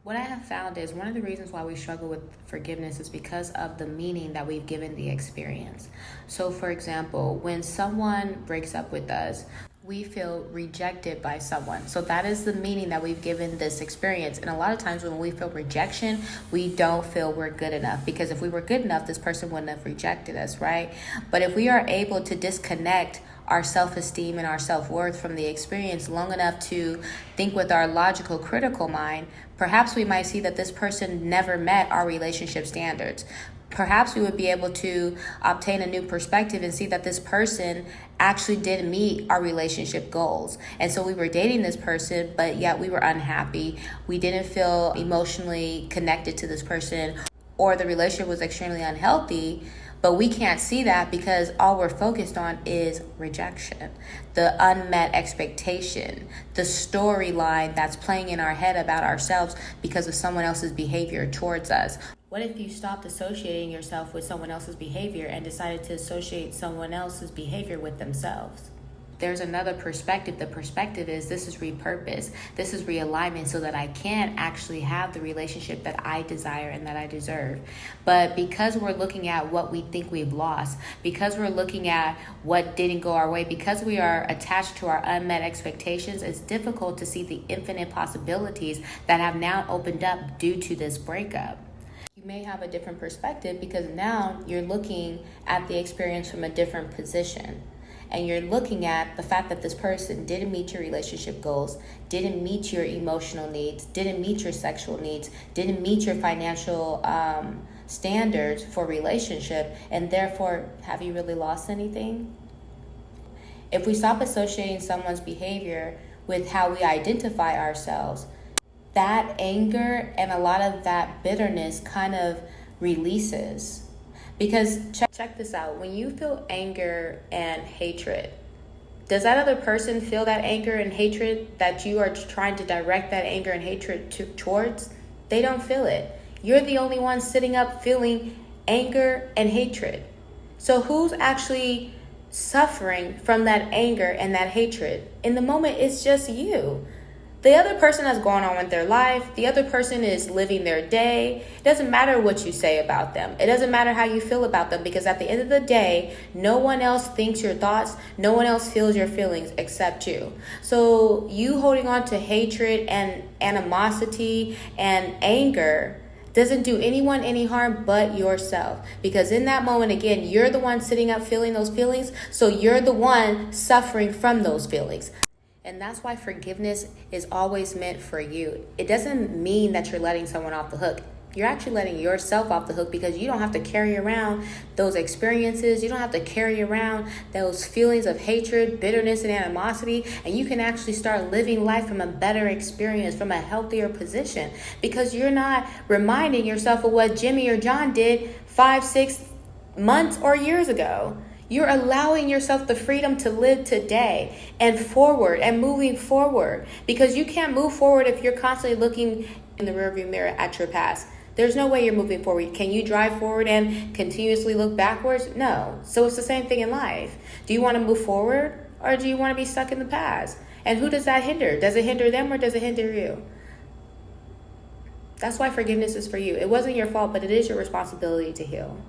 What I have found is one of the reasons why we struggle with forgiveness is because of the meaning that we've given the experience. So, for example, when someone breaks up with us, we feel rejected by someone. So that is the meaning that we've given this experience. And a lot of times when we feel rejection, we don't feel we're good enough, because if we were good enough, this person wouldn't have rejected us, right? But if we are able to disconnect our self-esteem and our self-worth from the experience long enough to think with our logical, critical mind, perhaps we might see that this person never met our relationship standards. Perhaps we would be able to obtain a new perspective and see that this person actually did meet our relationship goals. And so we were dating this person, but yet we were unhappy. We didn't feel emotionally connected to this person, or the relationship was extremely unhealthy. But we can't see that because all we're focused on is rejection, the unmet expectation, the storyline that's playing in our head about ourselves because of someone else's behavior towards us. What if you stopped associating yourself with someone else's behavior and decided to associate someone else's behavior with themselves? There's another perspective. The perspective is this is repurpose. This is realignment so that I can actually have the relationship that I desire and that I deserve. But because we're looking at what we think we've lost, because we're looking at what didn't go our way, because we are attached to our unmet expectations, it's difficult to see the infinite possibilities that have now opened up due to this breakup. You may have a different perspective because now you're looking at the experience from a different position. And you're looking at the fact that this person didn't meet your relationship goals, didn't meet your emotional needs, didn't meet your sexual needs, didn't meet your financial standards for relationship, and therefore, have you really lost anything? If we stop associating someone's behavior with how we identify ourselves, that anger and a lot of that bitterness kind of releases. Because check this out, when you feel anger and hatred, does that other person feel that anger and hatred that you are trying to direct that anger and hatred towards? They don't feel it. You're the only one sitting up feeling anger and hatred. So who's actually suffering from that anger and that hatred? In the moment, it's just you. The other person has gone on with their life. The other person is living their day. It doesn't matter what you say about them. It doesn't matter how you feel about them, because at the end of the day, no one else thinks your thoughts. No one else feels your feelings except you. So you holding on to hatred and animosity and anger doesn't do anyone any harm but yourself. Because in that moment, again, you're the one sitting up feeling those feelings. So you're the one suffering from those feelings. And that's why forgiveness is always meant for you. It doesn't mean that you're letting someone off the hook. You're actually letting yourself off the hook, because you don't have to carry around those experiences. You don't have to carry around those feelings of hatred, bitterness, and animosity. And you can actually start living life from a better experience, from a healthier position, because you're not reminding yourself of what Jimmy or John did 5, 6 months or years ago. You're allowing yourself the freedom to live today and forward and moving forward, because you can't move forward if you're constantly looking in the rearview mirror at your past. There's no way you're moving forward. Can you drive forward and continuously look backwards? No. So it's the same thing in life. Do you want to move forward, or do you want to be stuck in the past? And who does that hinder? Does it hinder them, or does it hinder you? That's why forgiveness is for you. It wasn't your fault, but it is your responsibility to heal.